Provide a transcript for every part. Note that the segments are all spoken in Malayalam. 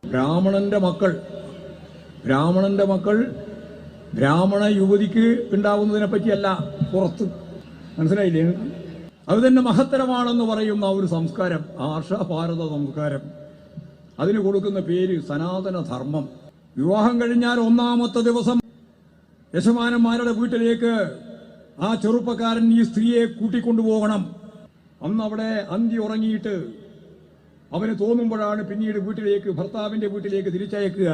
ബ്രാഹ്മണന്റെ മക്കൾ ബ്രാഹ്മണ യുവതിക്ക് ഉണ്ടാവുന്നതിനെ പറ്റിയല്ല, പുറത്ത്. മനസ്സിലായില്ലേ? അത് തന്നെ മഹത്തരമാണെന്ന് പറയുന്ന ഒരു സംസ്കാരം, ആർഷഭാരത സംസ്കാരം, അതിന് കൊടുക്കുന്ന പേര് സനാതന ധർമ്മം. വിവാഹം കഴിഞ്ഞാൽ 1-ാമത്തെ ദിവസം യജമാനന്മാരുടെ വീട്ടിലേക്ക് ആ ചെറുപ്പക്കാരൻ ഈ സ്ത്രീയെ കൂട്ടിക്കൊണ്ടുപോകണം. അന്ന് അവിടെ അന്തി ഉറങ്ങിയിട്ട് അവന് തോന്നുമ്പോഴാണ് പിന്നീട് ഭർത്താവിന്റെ വീട്ടിലേക്ക് തിരിച്ചയക്കുക.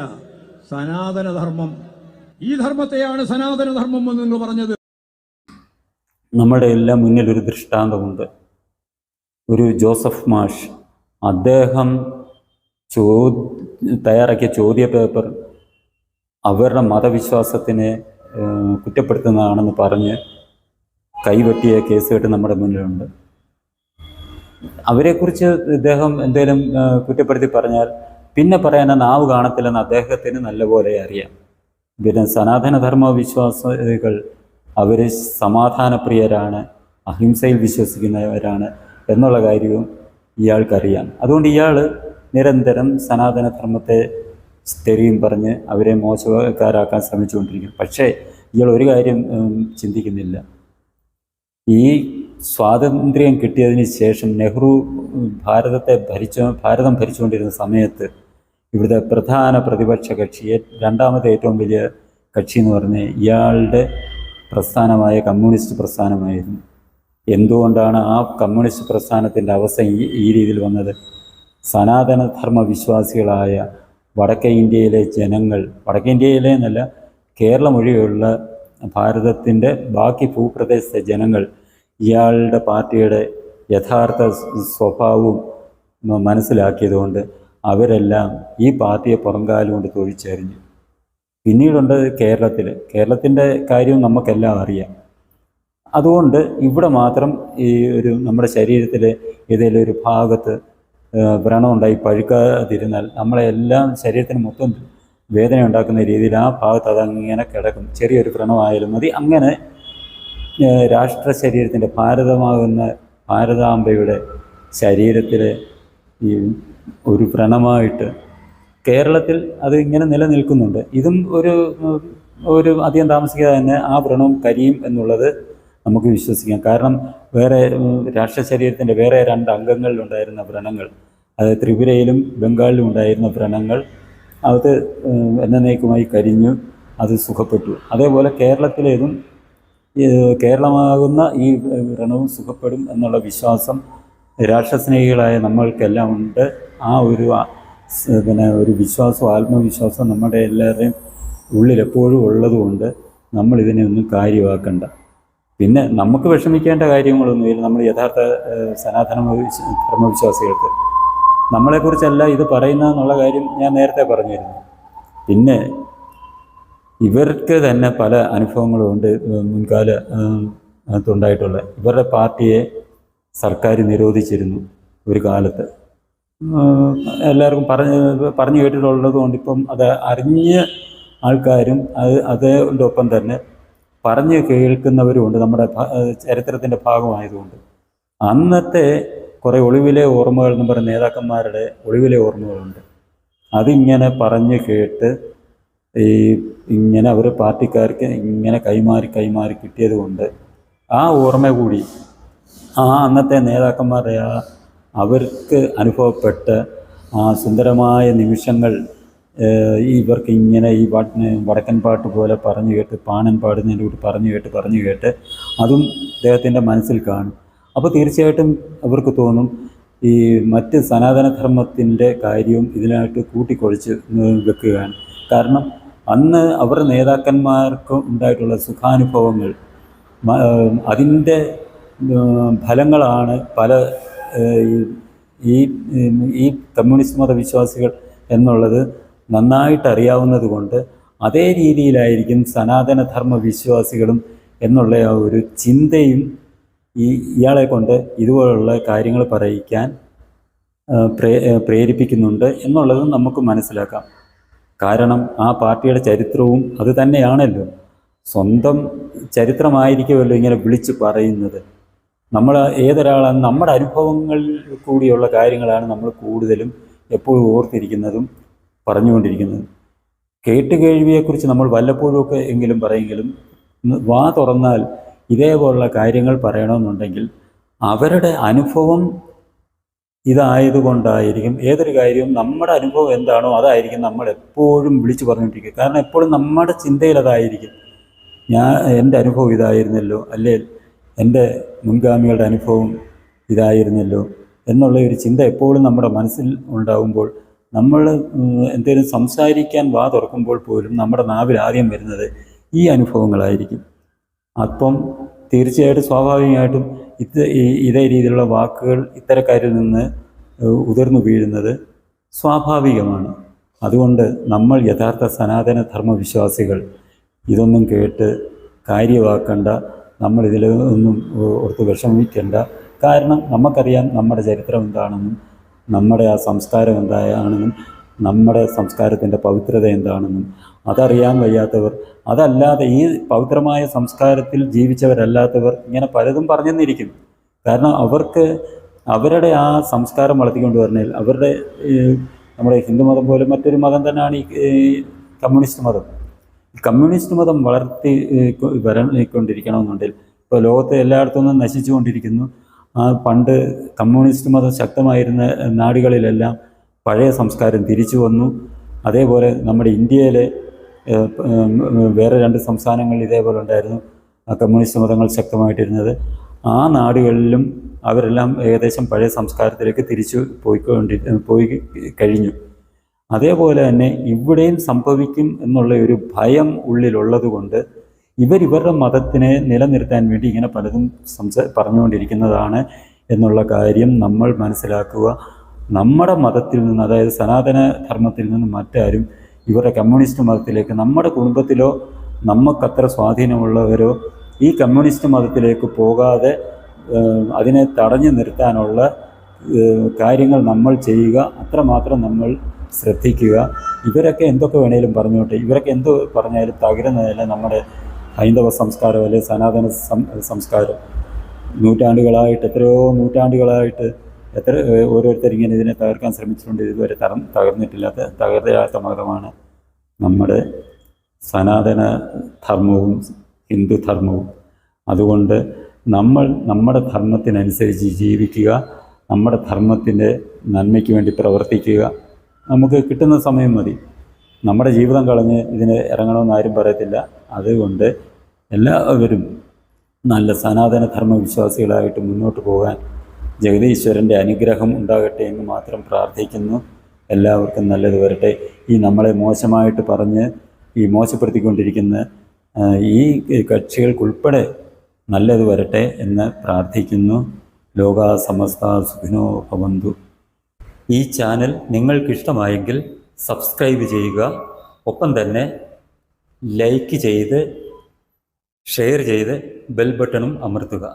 സനാതനധർമ്മം. ഈ ധർമ്മത്തെയാണ് സനാതനധർമ്മം എന്ന് നിങ്ങൾ പറഞ്ഞത്. നമ്മുടെ എല്ലാം മുന്നിൽ ഒരു ദൃഷ്ടാന്തമുണ്ട്. ഒരു ജോസഫ് മാഷ്, അദ്ദേഹം തയ്യാറാക്കിയ ചോദ്യ പേപ്പർ അവരുടെ മതവിശ്വാസത്തിനെ കുറ്റപ്പെടുത്തുന്നതാണെന്ന് പറഞ്ഞ് കൈവെട്ടിയ കേസ് കേട്ട് നമ്മുടെ മുന്നിലുണ്ട്. അവരെക്കുറിച്ച് ഇദ്ദേഹം എന്തെങ്കിലും കുറ്റപ്പെടുത്തി പറഞ്ഞാൽ പിന്നെ പറയാൻ നാവ് കാണത്തില്ലെന്ന് അദ്ദേഹത്തിന് നല്ലപോലെ അറിയാം. പിന്നെ സനാതനധർമ്മ വിശ്വാസികൾ അവർ സമാധാനപ്രിയരാണ്, അഹിംസയിൽ വിശ്വസിക്കുന്നവരാണ് എന്നുള്ള കാര്യവും ഇയാൾക്കറിയാം. അതുകൊണ്ട് ഇയാൾ നിരന്തരം സനാതനധർമ്മത്തെ തെറിയും പറഞ്ഞ് അവരെ മോശക്കാരാക്കാൻ ശ്രമിച്ചുകൊണ്ടിരിക്കും. പക്ഷേ ഇയാൾ ഒരു കാര്യം ചിന്തിക്കുന്നില്ല. ഈ സ്വാതന്ത്ര്യം കിട്ടിയതിന് ശേഷം നെഹ്റു ഭാരതം ഭരിച്ചുകൊണ്ടിരുന്ന സമയത്ത് ഇവിടുത്തെ പ്രധാന പ്രതിപക്ഷ കക്ഷി, രണ്ടാമത്തെ ഏറ്റവും വലിയ കക്ഷി എന്ന് പറഞ്ഞ് ഇയാളുടെ പ്രസ്ഥാനമായ കമ്മ്യൂണിസ്റ്റ് പ്രസ്ഥാനമായിരുന്നു. എന്തുകൊണ്ടാണ് ആ കമ്മ്യൂണിസ്റ്റ് പ്രസ്ഥാനത്തിൻ്റെ അവസ്ഥ ഈ രീതിയിൽ വന്നത്? സനാതനധർമ്മ വിശ്വാസികളായ വടക്കേ ഇന്ത്യയിലെ ജനങ്ങൾ, വടക്കേ ഇന്ത്യയിലെ എന്നല്ല, കേരളം ഒഴികെയുള്ള ഭാരതത്തിൻ്റെ ബാക്കി ഭൂപ്രദേശത്തെ ജനങ്ങൾ ഇയാളുടെ പാർട്ടിയുടെ യഥാർത്ഥ സ്വഭാവവും മനസ്സിലാക്കിയതുകൊണ്ട് അവരെല്ലാം ഈ പാർട്ടിയെ പുറംകാലുകൊണ്ട് തൊഴിച്ചെറിഞ്ഞു. പിന്നീടുണ്ട് കേരളത്തിൻ്റെ കാര്യം നമുക്കെല്ലാം അറിയാം. അതുകൊണ്ട് ഇവിടെ മാത്രം ഈ നമ്മുടെ ശരീരത്തിൽ ഏതെങ്കിലും ഒരു ഭാഗത്ത് വ്രണം ഉണ്ടായി പഴുക്കാതിരുന്നാൽ നമ്മളെല്ലാം ശരീരത്തിന് മൊത്തം വേദന ഉണ്ടാക്കുന്ന രീതിയിൽ ആ ഭാഗത്ത് അതങ്ങനെ കിടക്കും. ചെറിയൊരു വ്രണമായാലും മതി. അങ്ങനെ രാഷ്ട്ര ശരീരത്തിൻ്റെ ഭാരതമാകുന്ന ഭാരതാംബയുടെ ശരീരത്തിലെ ഈ ഒരു വ്രണമായിട്ട് കേരളത്തിൽ അത് ഇങ്ങനെ നിലനിൽക്കുന്നുണ്ട്. ഇതും ഒരു അധികം താമസിക്കാതെ തന്നെ ആ വ്രണം കരിയും എന്നുള്ളത് നമുക്ക് വിശ്വസിക്കാം. കാരണം വേറെ രാഷ്ട്ര ശരീരത്തിൻ്റെ വേറെ 2 അംഗങ്ങളിലുണ്ടായിരുന്ന വ്രണങ്ങൾ, അത് ത്രിപുരയിലും ബംഗാളിലും ഉണ്ടായിരുന്ന വ്രണങ്ങൾ, അത് എന്നേക്കുമായി കരിഞ്ഞു, അത് സുഖപ്പെട്ടു. അതേപോലെ കേരളമാകുന്ന ഈ വ്രണവും സുഖപ്പെടും എന്നുള്ള വിശ്വാസം രാഷ്ട്രസ്നേഹികളായ നമ്മൾക്കെല്ലാം ഉണ്ട്. ആ ഒരു വിശ്വാസം, ആത്മവിശ്വാസം നമ്മുടെ എല്ലാവരുടെയും ഉള്ളിലെപ്പോഴും ഉള്ളതുകൊണ്ട് നമ്മളിതിനെ ഒന്നും കാര്യമാക്കണ്ട. പിന്നെ നമുക്ക് വിഷമിക്കേണ്ട കാര്യങ്ങളൊന്നുമില്ല. നമ്മൾ യഥാർത്ഥ സനാതന ധർമ്മവിശ്വാസികൾക്ക് നമ്മളെക്കുറിച്ചല്ല ഇത് പറയുന്നതെന്നുള്ള കാര്യം ഞാൻ നേരത്തെ പറഞ്ഞിരുന്നു. പിന്നെ ഇവർക്ക് തന്നെ പല അനുഭവങ്ങളും ഉണ്ട് മുൻകാലത്തുണ്ടായിട്ടുള്ള. ഇവരുടെ പാർട്ടിയെ സർക്കാർ നിരോധിച്ചിരുന്നു ഒരു കാലത്ത്. എല്ലാവർക്കും പറഞ്ഞു കേട്ടിട്ടുള്ളത് കൊണ്ട് ഇപ്പം അത് അറിഞ്ഞ ആൾക്കാരും അതോടൊപ്പം തന്നെ പറഞ്ഞു കേൾക്കുന്നവരുമുണ്ട്. നമ്മുടെ ചരിത്രത്തിൻ്റെ ഭാഗമായതുകൊണ്ട് അന്നത്തെ കുറേ ഒളിവിലെ ഓർമ്മകൾ എന്ന് പറയുന്ന നേതാക്കന്മാരുടെ ഒളിവിലെ ഓർമ്മകളുണ്ട്. അതിങ്ങനെ പറഞ്ഞു കേട്ട് ഇങ്ങനെ അവർ പാർട്ടിക്കാർക്ക് ഇങ്ങനെ കൈമാറി കിട്ടിയത് കൊണ്ട് ആ ഓർമ്മ കൂടി അന്നത്തെ നേതാക്കന്മാരുടെ അവർക്ക് അനുഭവപ്പെട്ട ആ സുന്ദരമായ നിമിഷങ്ങൾ ഇവർക്ക് ഇങ്ങനെ ഈ വടക്കൻ പാട്ട് പോലെ പറഞ്ഞു കേട്ട്, പാണൻ പാടുന്നതിൻ്റെ കൂടി പറഞ്ഞു കേട്ട് അതും അദ്ദേഹത്തിൻ്റെ മനസ്സിൽ കാണും. അപ്പോൾ തീർച്ചയായിട്ടും അവർക്ക് തോന്നും ഈ മറ്റ് സനാതനധർമ്മത്തിൻ്റെ കാര്യവും ഇതിനായിട്ട് കൂട്ടിക്കൊഴിച്ച് വെക്കുകയാണ്. കാരണം അന്ന് അവരുടെ നേതാക്കന്മാർക്ക് ഉണ്ടായിട്ടുള്ള സുഖാനുഭവങ്ങൾ, അതിൻ്റെ ഫലങ്ങളാണ് പല ഈ കമ്മ്യൂണിസ്റ്റ് മതവിശ്വാസികൾ എന്നുള്ളത് നന്നായിട്ട് അറിയാവുന്നത് കൊണ്ട് അതേ രീതിയിലായിരിക്കും സനാതനധർമ്മ വിശ്വാസികളും എന്നുള്ള ആ ഒരു ചിന്തയും ഇയാളെ കൊണ്ട് ഇതുപോലുള്ള കാര്യങ്ങൾ പറയിക്കാൻ പ്രേരിപ്പിക്കുന്നുണ്ട് എന്നുള്ളത് നമുക്ക് മനസ്സിലാക്കാം. കാരണം ആ പാർട്ടിയുടെ ചരിത്രവും അത് തന്നെയാണല്ലോ. സ്വന്തം ചരിത്രമായിരിക്കുമല്ലോ ഇങ്ങനെ വിളിച്ച് പറയുന്നത്. നമ്മൾ ഏതൊരാളാണ്, നമ്മുടെ അനുഭവങ്ങളിൽ കൂടിയുള്ള കാര്യങ്ങളാണ് നമ്മൾ കൂടുതലും എപ്പോഴും ഓർത്തിരിക്കുന്നതും പറഞ്ഞുകൊണ്ടിരിക്കുന്നത്. കേട്ടുകേഴ്വിയെക്കുറിച്ച് നമ്മൾ വല്ലപ്പോഴുമൊക്കെ എങ്കിലും പറയെങ്കിലും വാ തുറന്നാൽ ഇതേപോലുള്ള കാര്യങ്ങൾ പറയണമെന്നുണ്ടെങ്കിൽ അവരുടെ അനുഭവം ഇതായതുകൊണ്ടായിരിക്കും. ഏതൊരു കാര്യവും നമ്മുടെ അനുഭവം എന്താണോ അതായിരിക്കും നമ്മൾ എപ്പോഴും വിളിച്ചു പറഞ്ഞുകൊണ്ടിരിക്കുക. കാരണം എപ്പോഴും നമ്മുടെ ചിന്തയിൽ അതായിരിക്കും. എൻ്റെ അനുഭവം ഇതായിരുന്നല്ലോ, അല്ലേ എൻ്റെ മുൻഗാമികളുടെ അനുഭവം ഇതായിരുന്നല്ലോ എന്നുള്ള ഒരു ചിന്ത എപ്പോഴും നമ്മുടെ മനസ്സിൽ ഉണ്ടാകുമ്പോൾ നമ്മൾ എന്തെങ്കിലും സംസാരിക്കാൻ വാ തുറക്കുമ്പോൾ പോലും നമ്മുടെ നാവിൽ ആദ്യം വരുന്നത് ഈ അനുഭവങ്ങളായിരിക്കും. അപ്പം തീർച്ചയായിട്ടും സ്വാഭാവികമായിട്ടും ഇതേ രീതിയിലുള്ള വാക്കുകൾ ഇത്തരക്കാരിൽ നിന്ന് ഉതിർന്നു വീഴുന്നത് സ്വാഭാവികമാണ്. അതുകൊണ്ട് നമ്മൾ യഥാർത്ഥ സനാതന ധർമ്മവിശ്വാസികൾ ഇതൊന്നും കേട്ട് കാര്യമാക്കേണ്ട, നമ്മളിതിൽ ഒന്നും ഓർത്ത് വിഷമിക്കേണ്ട. കാരണം നമുക്കറിയാം നമ്മുടെ ചരിത്രം എന്താണെന്നും നമ്മുടെ ആ സംസ്കാരം എന്താണെന്നും നമ്മുടെ സംസ്കാരത്തിൻ്റെ പവിത്രത എന്താണെന്നും. അതറിയാൻ വയ്യാത്തവർ, അതല്ലാതെ ഈ പവിത്രമായ സംസ്കാരത്തിൽ ജീവിച്ചവരല്ലാത്തവർ ഇങ്ങനെ പലതും പറഞ്ഞെന്നിരിക്കും. കാരണം അവർക്ക് അവരുടെ ആ സംസ്കാരം വളർത്തിക്കൊണ്ട് വരണേൽ അവരുടെ നമ്മുടെ ഹിന്ദുമതം പോലെ മറ്റൊരു മതം തന്നെയാണ് ഈ കമ്മ്യൂണിസ്റ്റ് മതം. കമ്മ്യൂണിസ്റ്റ് മതം വളർത്തി വരക്കൊണ്ടിരിക്കണമെന്നുണ്ടെങ്കിൽ ഇപ്പോൾ ലോകത്തെ എല്ലായിടത്തുനിന്നും നശിച്ചുകൊണ്ടിരിക്കുന്നു. പണ്ട് കമ്മ്യൂണിസ്റ്റ് മതം ശക്തമായിരുന്ന നാടുകളിലെല്ലാം പഴയ സംസ്കാരം തിരിച്ചു വന്നു. അതേപോലെ നമ്മുടെ ഇന്ത്യയിലെ വേറെ 2 സംസ്ഥാനങ്ങളിൽ ഇതേപോലെ ഉണ്ടായിരുന്നു കമ്മ്യൂണിസ്റ്റ് മതങ്ങൾ ശക്തമായിട്ടിരുന്നത്. ആ നാടുകളിലും അവരെല്ലാം ഏകദേശം പഴയ സംസ്കാരത്തിലേക്ക് തിരിച്ചു പോയി കഴിഞ്ഞു. അതേപോലെ തന്നെ ഇവിടെയും സംഭവിക്കും എന്നുള്ള ഒരു ഭയം ഉള്ളിലുള്ളത് കൊണ്ട് ഇവരുടെ മതത്തിനെ നിലനിർത്താൻ വേണ്ടി ഇങ്ങനെ പലതും പറഞ്ഞുകൊണ്ടിരിക്കുന്നതാണ് എന്നുള്ള കാര്യം നമ്മൾ മനസ്സിലാക്കുക. നമ്മുടെ മതത്തിൽ നിന്ന്, അതായത് സനാതന ധർമ്മത്തിൽ നിന്ന് മറ്റാരും ഇവരുടെ കമ്മ്യൂണിസ്റ്റ് മതത്തിലേക്ക്, നമ്മുടെ കുടുംബത്തിലോ നമുക്കത്ര സ്വാധീനമുള്ളവരോ ഈ കമ്മ്യൂണിസ്റ്റ് മതത്തിലേക്ക് പോകാതെ അതിനെ തടഞ്ഞു നിർത്താനുള്ള കാര്യങ്ങൾ നമ്മൾ ചെയ്യുക. അത്രമാത്രം നമ്മൾ ശ്രദ്ധിക്കുക. ഇവരൊക്കെ എന്തൊക്കെ വേണേലും പറഞ്ഞോട്ടെ, ഇവരൊക്കെ എന്ത് പറഞ്ഞാലും തകരുന്നതല്ല നമ്മുടെ ഹൈന്ദവ സംസ്കാരം അല്ലെ സനാതന സംസ്കാരം. എത്രയോ നൂറ്റാണ്ടുകളായിട്ട് ഓരോരുത്തരിങ്ങനെ ഇതിനെ തകർക്കാൻ ശ്രമിച്ചിട്ടുണ്ട്. ഇതുവരെ തകരാത്ത മതമാണ് നമ്മുടെ സനാതന ധർമ്മവും ഹിന്ദുധർമ്മവും. അതുകൊണ്ട് നമ്മൾ നമ്മുടെ ധർമ്മത്തിനനുസരിച്ച് ജീവിക്കുക, നമ്മുടെ ധർമ്മത്തിൻ്റെ നന്മയ്ക്ക് വേണ്ടി പ്രവർത്തിക്കുക. നമുക്ക് കിട്ടുന്ന സമയം മതി. നമ്മുടെ ജീവിതം കളഞ്ഞ് ഇതിന് ഇറങ്ങണമെന്ന് ആരും പറയത്തില്ല. അതുകൊണ്ട് എല്ലാവരും നല്ല സനാതന ധർമ്മ വിശ്വാസികളായിട്ട് മുന്നോട്ട് പോകാൻ ജഗദീശ്വരൻ്റെ അനുഗ്രഹം ഉണ്ടാകട്ടെ എന്ന് മാത്രം പ്രാർത്ഥിക്കുന്നു. എല്ലാവർക്കും നല്ലത് വരട്ടെ. ഈ നമ്മളെ മോശമായിട്ട് പറഞ്ഞ് ഈ മോശപ്പെടുത്തിക്കൊണ്ടിരിക്കുന്ന ഈ കക്ഷികൾക്കുൾപ്പെടെ നല്ലത് വരട്ടെ എന്ന് പ്രാർത്ഥിക്കുന്നു. ലോകാ സമസ്ത സുഖിനോ ഭവന്തു. ഈ ചാനൽ നിങ്ങൾക്കിഷ്ടമായെങ്കിൽ സബ്സ്ക്രൈബ് ചെയ്യുക. ഒപ്പം തന്നെ ലൈക്ക് ചെയ്ത് ഷെയർ ചെയ്ത് ബെൽ ബട്ടണും അമർത്തുക.